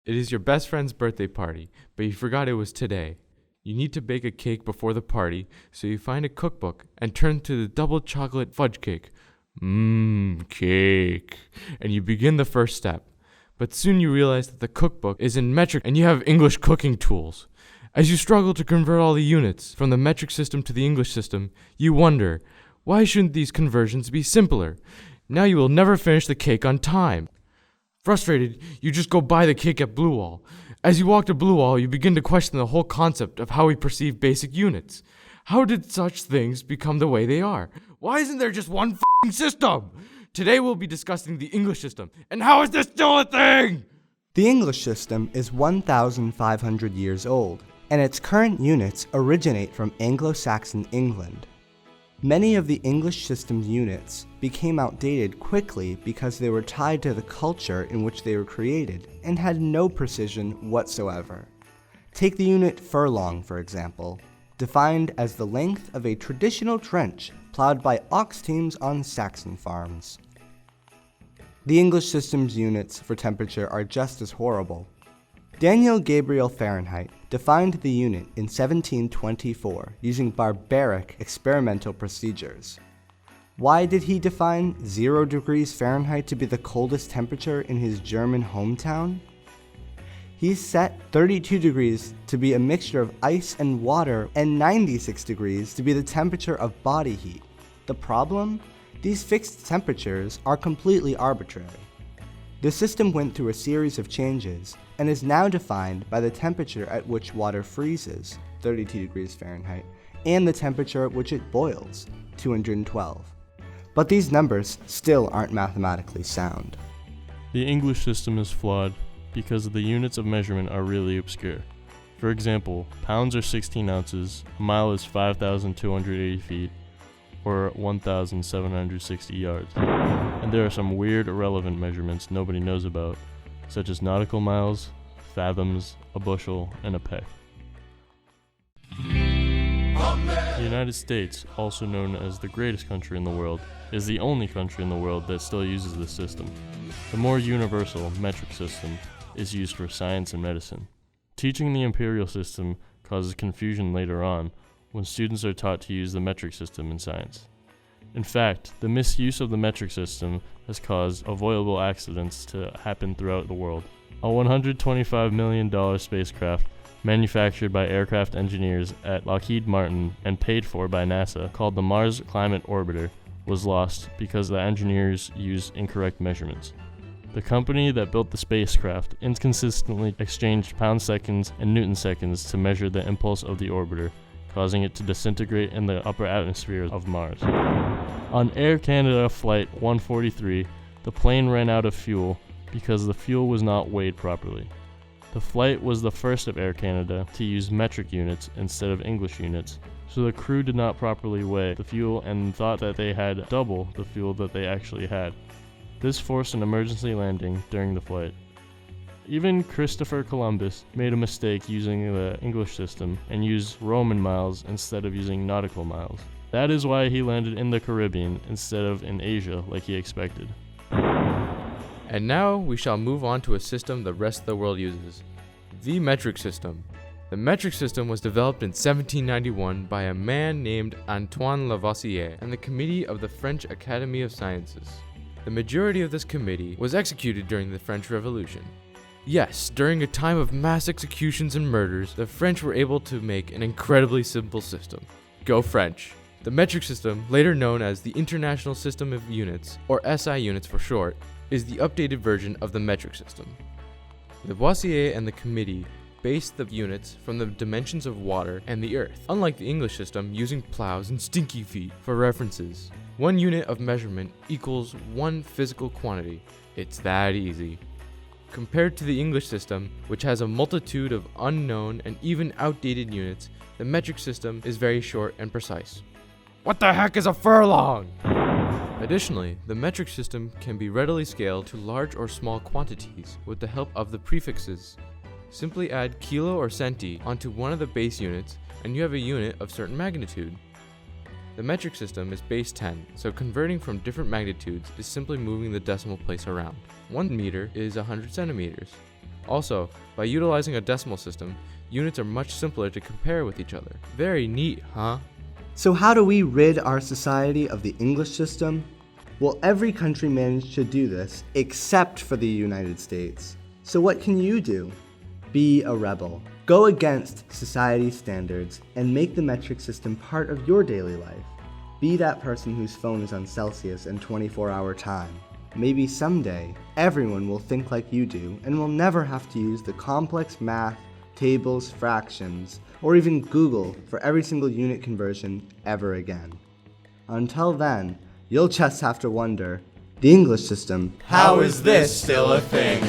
It is your best friend's birthday party, but you forgot it was today. You need to bake a cake before the party, so you find a cookbook and turn to the double chocolate fudge cake. Cake. And you begin the first step. But soon you realize that the cookbook is in metric and you have English cooking tools. As you struggle to convert all the units from the metric system to the English system, you wonder, why shouldn't these conversions be simpler? Now you will never finish the cake on time. Frustrated, you just go buy the cake at Blue Wall. As you walk to Blue Wall, you begin to question the whole concept of how we perceive basic units. How did such things become the way they are? Why isn't there just one f***ing system? Today we'll be discussing the English system, and how is this still a thing? The English system is 1,500 years old, and its current units originate from Anglo-Saxon England. Many of the English system's units became outdated quickly because they were tied to the culture in which they were created and had no precision whatsoever. Take the unit furlong, for example, defined as the length of a traditional trench plowed by ox teams on Saxon farms. The English system's units for temperature are just as horrible. Daniel Gabriel Fahrenheit defined the unit in 1724 using barbaric experimental procedures. Why did he define 0 degrees Fahrenheit to be the coldest temperature in his German hometown? He set 32 degrees to be a mixture of ice and water and 96 degrees to be the temperature of body heat. The problem? These fixed temperatures are completely arbitrary. The system went through a series of changes and is now defined by the temperature at which water freezes, 32 degrees Fahrenheit, and the temperature at which it boils, 212. But these numbers still aren't mathematically sound. The English system is flawed because the units of measurement are really obscure. For example, pounds are 16 ounces, a mile is 5,280 feet, or 1,760 yards. And there are some weird, irrelevant measurements nobody knows about, such as nautical miles, fathoms, a bushel, and a peck. The United States, also known as the greatest country in the world, is the only country in the world that still uses this system. The more universal metric system is used for science and medicine. Teaching the imperial system causes confusion later on when students are taught to use the metric system in science. In fact, the misuse of the metric system has caused avoidable accidents to happen throughout the world. A $125 million spacecraft manufactured by aircraft engineers at Lockheed Martin and paid for by NASA, called the Mars Climate Orbiter, was lost because the engineers used incorrect measurements. The company that built the spacecraft inconsistently exchanged pound seconds and Newton seconds to measure the impulse of the orbiter, causing it to disintegrate in the upper atmosphere of Mars. On Air Canada Flight 143, the plane ran out of fuel because the fuel was not weighed properly. The flight was the first of Air Canada to use metric units instead of English units, so the crew did not properly weigh the fuel and thought that they had double the fuel that they actually had. This forced an emergency landing during the flight. Even Christopher Columbus made a mistake using the English system and used Roman miles instead of using nautical miles. That is why he landed in the Caribbean instead of in Asia like he expected. And now we shall move on to a system the rest of the world uses. The metric system. The metric system was developed in 1791 by a man named Antoine Lavoisier and the Committee of the French Academy of Sciences. The majority of this committee was executed during the French Revolution. Yes, during a time of mass executions and murders, the French were able to make an incredibly simple system. Go French! The metric system, later known as the International System of Units, or SI units for short, is the updated version of the metric system. Lavoisier and the committee based the units from the dimensions of water and the earth, unlike the English system using plows and stinky feet for references. 1 unit of measurement equals 1 physical quantity. It's that easy. Compared to the English system, which has a multitude of unknown and even outdated units, the metric system is very short and precise. What the heck is a furlong? Additionally, the metric system can be readily scaled to large or small quantities with the help of the prefixes. Simply add kilo or centi onto one of the base units and you have a unit of certain magnitude. The metric system is base 10, so converting from different magnitudes is simply moving the decimal place around. 1 meter is 100 centimeters. Also, by utilizing a decimal system, units are much simpler to compare with each other. Very neat, huh? So how do we rid our society of the English system? Well, every country managed to do this except for the United States. So what can you do? Be a rebel. Go against society's standards and make the metric system part of your daily life. Be that person whose phone is on Celsius and 24-hour time. Maybe someday, everyone will think like you do and will never have to use the complex math, tables, fractions, or even Google for every single unit conversion ever again. Until then, you'll just have to wonder, the English system, How is this still a thing?